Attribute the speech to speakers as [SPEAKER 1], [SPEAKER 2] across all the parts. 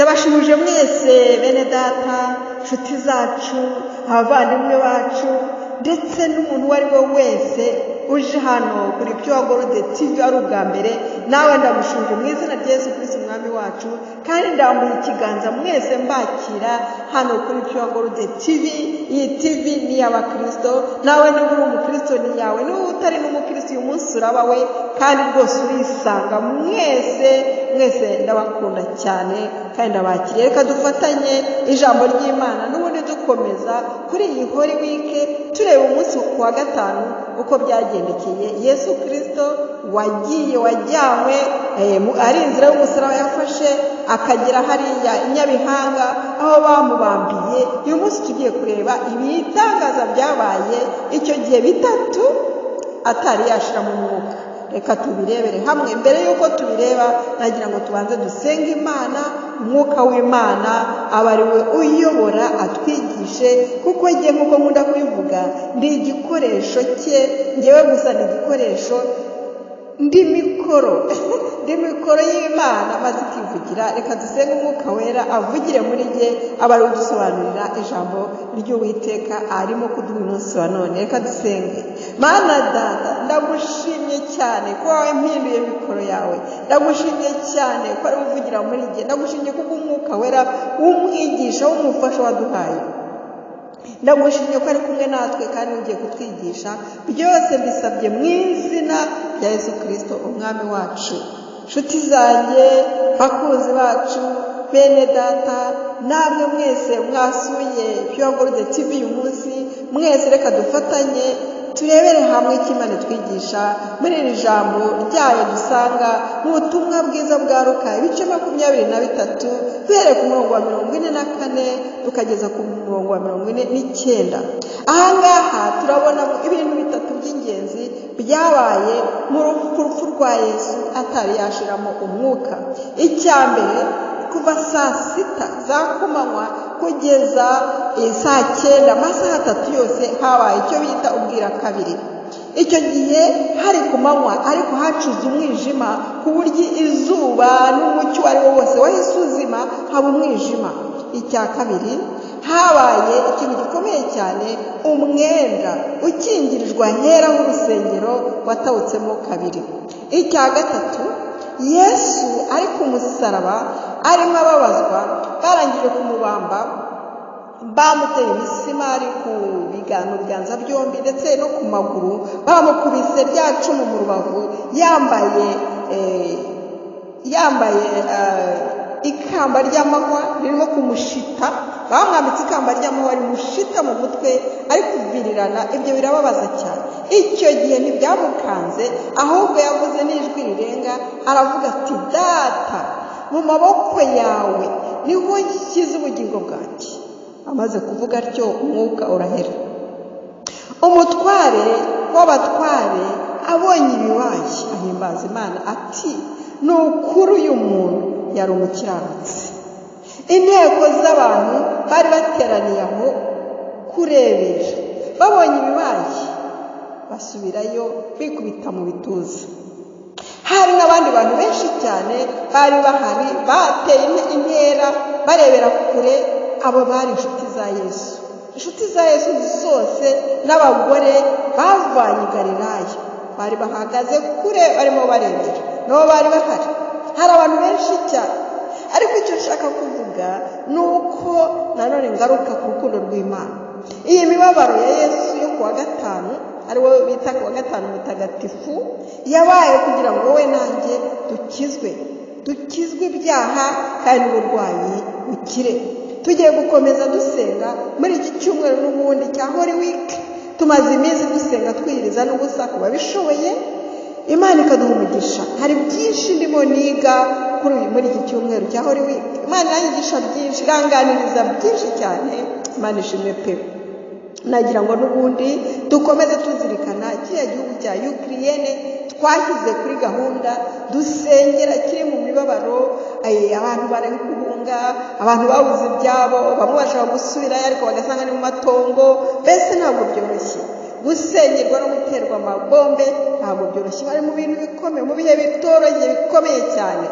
[SPEAKER 1] ndabashimuje mwese bene data, nshuti zacu, abavandimwe bacu, ndetse n'umuntu uwo ari we wese uje hano kuri Pure Gold TV ari ubwa mbere. Nawe ndamushuje mu izina rya Yesu Kristo umwami wacu, kandi ndambuye ikiganza mwese mbakira hano kuri Pure Gold TV. Iyi TV ni y'abakristo, nawe niba uri umukristo ni yawe, niba utari n'umukristo uyu munsi uraba we, kandi rwose urisanga. Mwese ndabakunda cyane kandi ndabakiriye. Reka dufatanye ijambo ry'Imana n'ubundi dukomeza kuri iyi Holy Week, tureba umunsi wa gatanu uko byagendekeye Yesu Kristo wajyanywe ari inzira y'umusaraba yafashe akagera hariya Nyabihanga aho bamubambiye. Uyu munsi tugiye kureba ibitangaza byabaye icyo gihe bitatu atari yashira mu mwuka. Reka tubirebere hamwe. Mbere yuko tubireba, nagira ngo tubanze dusenge Imana. Umwuka w'Imana aba ari we uyobora atwigishe, kuko njye nk'uko nkunda kubivuga ndi igikoresho cye. Njyewe gusa ni igikoresho, ndi mikoro y'Imana maze ikivugira. Reka dusenge Umwuka Wera avugire muri jye, aba ari udusobanurira ijambo ry'Uwiteka arimo kuduha umunsi wa none. Reka dusenge. Mana Data, ndagushimye cyane ko wampinduye mikoro yawe. Ndagushimye cyane ko ari uvugira muri jye. Ndagushimye kuko Umwuka Wera w'umwigisha w'umufasha waduhaye. Ndagushimye ko ari kumwe natwe kandi ugiye kutwigisha. Byose mbisabye mu izina rya Yesu Kristo umwami wacu. Nshuti zanjye, bakunzi bacu, bene data, namwe mwese mwasuye Pure Gold TV uyu munsi, mwese reka dufatanye turebere hamwe icyo Imana itwigisha muri iri jambo ryayo dusanga mu butumwa bwiza bwa Luka ibice 23 duhereye ku murongo wa 44 tukageza ku murongo wa 49. Ahangaha turabona ibintu bitatu by'ingenzi byabaye mu rupfu rwa Yesu atari yashiramo umwuka. Icyambere, kuva saa 6 za kumanywa kugeza saa 9, amasaha 3 yose habaye icyo bita ubwira kabiri. Icyo gihe hari kumanywa ariko hacuze umwijima ku buryo izuba n'umucyo ari wo wose wahise uzima, haba umwijima. Icya kabiri, habaye ikintu gikomeye cyane, umwenda ukingirijwe ahera h'urusengero watawutsemo kabiri. Icya gatatu, Yesu ari ku musaraba arimo ababazwa, barangije kumubamba, bamuteye imisumari ku biganza byombi ndetse no ku maguru, bamukubise rya cumu mu rubavu, yambaye ikamba ry'amahwa ririmo kumushita. Bamwambitse ikamba ry'amahwa rimushita mu mutwe, ari kuvirirana. Ibyo birababaza cyane. Icyo gihe ntibyamukanze, ahubwo yavuze n'ijwi rirenga, aravuga ati, Data, mu maboko yawe niho nshyize ubugingo bwanjye. Amaze kuvuga atyo, umwuka urahera. Umutware w'abatware abonye ibibaye, ahimbaza Imana ati, ni ukuri uyu muntu yari umukiranutsi. Inteko z'abantu bari bateraniye aho kurebera, babonye ibibaye basubirayo bikubita mu bituza. Hari n'abandi bantu benshi cyane bari bahari, bateye intera barebera kure. Abo bari inshuti za Yesu. Inshuti za Yesu zose n'abagore bavanye i Galilaya bari bahagaze kure barimo barebera, nabo bari bahari. Hari abantu benshi cyane, ariko icyo nshaka kuvuga ni uko nanone ngaruka ku rukundo rw'Imana. Iyi mibabaro ya Yesu yo kuwa gatanu, ari wo bita kuwa gatanu mutagatifu, yabaye kugira ngo wowe nanjye dukizwe ibyaha kandi uburwayi bukire. Tugiye gukomeza dusenga muri iki cyumweru n'ubundi cya Holy Week. Tumaze iminsi dusenga twiyiriza n'ubusa ku babishoboye. Imana ikaduha umugisha. Hari byinshi ndimo niga muri iki cyumweru cya Holy Week. Imana yanyigisha byinshi, iranganiriza byinshi cyane. Imana ishimwe pe. Nagira ngo n'ubundi dukomeze tuzirikana kiriya gihugu cya Ukraine twashyize kuri gahunda, dusengera kiri mu mibabaro. Abantu bari guhunga, abantu babuze ibyabo, bamwe bashaka gusubirayo ariko bagasanga ni mu matongo. Mbese ntabwo byoroshye, gusengerwa no guterwa amabombe ntabwo byoroshye. Bari mu bintu bikomeye, mu bihe bitoroshye bikomeye cyane.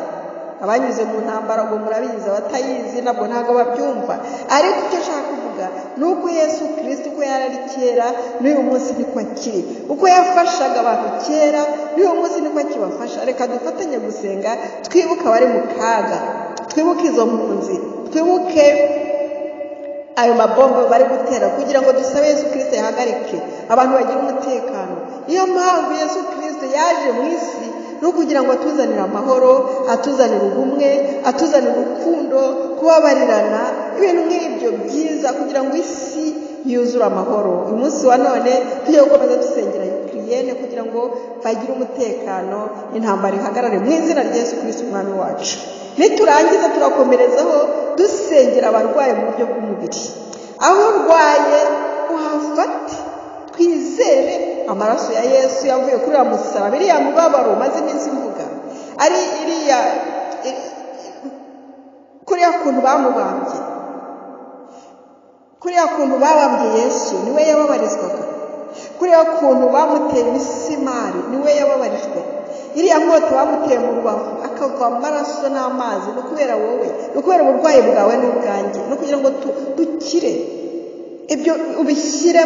[SPEAKER 1] abanyuze mu ntambara ngo murabizi, abatayizi nabwo ntabwo babyumva. Ariko icyo nshaka kuvuga ni uko Yesu Kristo uko yari ari kera n'uyu munsi niko akiri, uko yafashaga abantu kera n'uyu munsi niko akibafasha. Reka dufatanye gusenga, twibuke abari mu kaga, twibuke izo mpunzi, twibuke ayo mabombe bari gutera, kugira ngo dusabe Yesu Kristo yahagarike abantu bagira umutekano. Niyo mpamvu Yesu Kristo yaje mu isi no kugira ngo atuzanire amahoro, atuzanire ubumwe, atuzanire urukundo, kubabarirana, ibintu nk'ibyo byiza, kugira ngo isi yuzure amahoro. Uyu munsi wa none tujye gukomeza dusengera Ukraine kugira ngo bagire umutekano, intambara ihagarare mu izina rya Yesu Kristo umwami wacu. Niturangiza turakomerezaho dusengera abarwayi mu buryo bw'umubiri. Aho urwaye uhafate, twizere amaraso ya Yesu yavuye kuri ya musaraba, iriya mubabaro maze iminsi mvuga, ari iriya kuriya kuntu bamubambye, kuriya kuntu babambye Yesu niwe yababarizwaga, kuriya kuntu bamuteye imisimari niwe yababarijwe, iriya nkota bamuteye mu rubavu akava amaraso n'amazi, no kubera wowe, no kubera uburwayi bwawe n'ubwanjye, no kugira ngo dukire. Ibyo ubishyire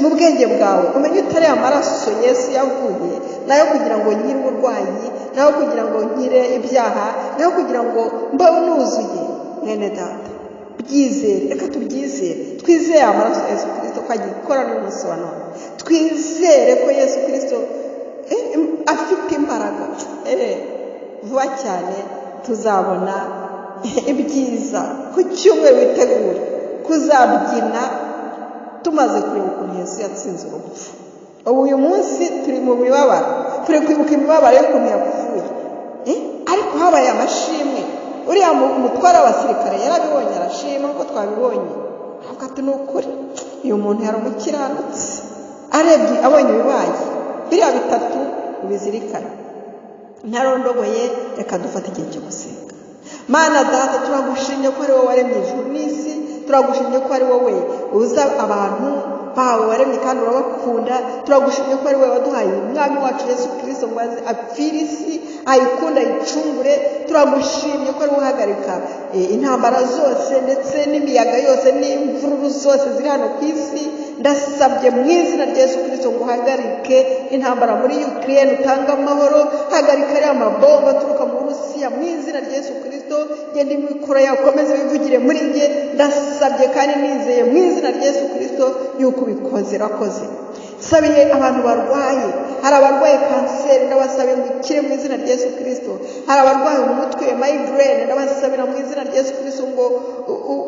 [SPEAKER 1] mu bwenge bwawe, umenye utari amaraso Yesu yavuye nayo kugira ngo nkire uburwayi, nayo kugira ngo nkire ibyaha, nayo kugira ngo mbaho nuzuye. Mwene data, byizere, reka tubyizere, twizere amaraso ya Yesu Kristo ko agikora n'umunsi wa none, twizere ko Yesu Kristo afite imbaraga. Vuba cyane tuzabona ibyiza. Ku cyumweru witegure kuzabyina tumaze kureba ukuntu Yesu yatsinze urupfu. Uyu munsi turi mu mibabaro, turi kwibuka imibabaro y'ukuntu yapfuye, ariko habaye amashimwe. Uriya umutware w'abasirikare yarabibonye, arashima uko twabibonye, avuga ati ni ukuri uyu muntu yari umukiranutsi. Arebye abonye ibibaye biriya bitatu ubizirikane. Ntarondogoye, reka dufate igihe cyo gusenga. Mana Data, turagushimye ko ari wowe waremye ijuru n'isi, turagushimye ko ari wowe uza abantu bawe waremye kandi urabakunda. Turagushimye ko ari wowe waduhaye umwami wacu Yesu Kristo ngo apfire isi, ayikunda, ayicungure. Turagushimye ko ari wowe uhagarika intambara zose ndetse n'imiyaga yose n'imvururu zose ziri hano ku isi. Ndasabye mu izina rya Yesu Kristo ngo uhagarike intambara muri Ukraine, utanga amahoro, hagarika ariya mabomba aturuka mu Burusiya mu izina rya Yesu Kristo. Genda imikoro yawe ukomeze wivugire muri njye, ndasabye kandi nizeye mu izina rya Yesu Kristo yuko ubikoze. Rakoze. Sabiye abantu barwaye, hari abarwaye kanseri, ndabasabye ngo ukire mu izina rya Yesu Kristo. Hari abarwaye umutwe, migraine, ndabasabira mu izina rya Yesu Kristo ngo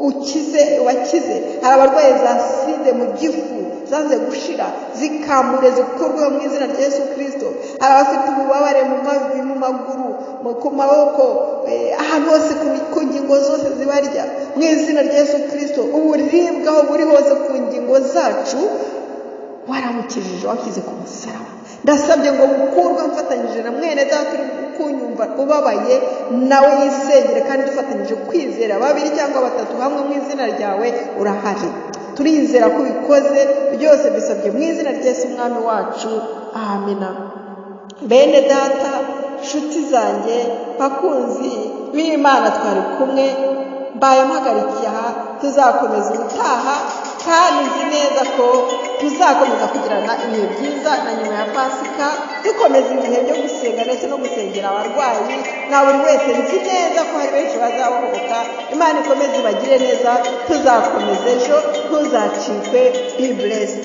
[SPEAKER 1] ukize, ubakize. Hari abarwaye za side mu gifu zanze gushira, zikamure, zikurweho mu izina rya Yesu Kristo. Hari abafite ububabare mu mavi, mu maguru, ku maboko, ahantu hose ku ngingo zose zibarya, mu izina rya Yesu Kristo. Uburibwe aho buri hose ku ngingo zacu waramukijije, wakize ku musaraba. Ndasabye ngo bukurwe mfatanyije na mwene data uri kunyumva ubabaye, nawe yisengere kandi dufatanyije kwizera, babiri cyangwa batatu hamwe mu izina ryawe urahari. Turizera ko ubikoze, byose bisabye mu izina rya Yesu umwami wacu. Amina. Bene data, nshuti zanjye, bakunzi b'Imana, twari kumwe, mbaye mpagarikiye aha. Tuzakomeza ubutaha kandi nzi neza ko tuzakomeza kugirana ibihe byiza na nyuma ya Pasika, dukomeza ibihe byo gusenga ndetse no gusengera abarwayi na buri wese. Nzi neza ko hari benshi bazabohoka. Imana ikomeze ibagire neza. Tuzakomeza ejo, ntuzacikwe. Be blessed.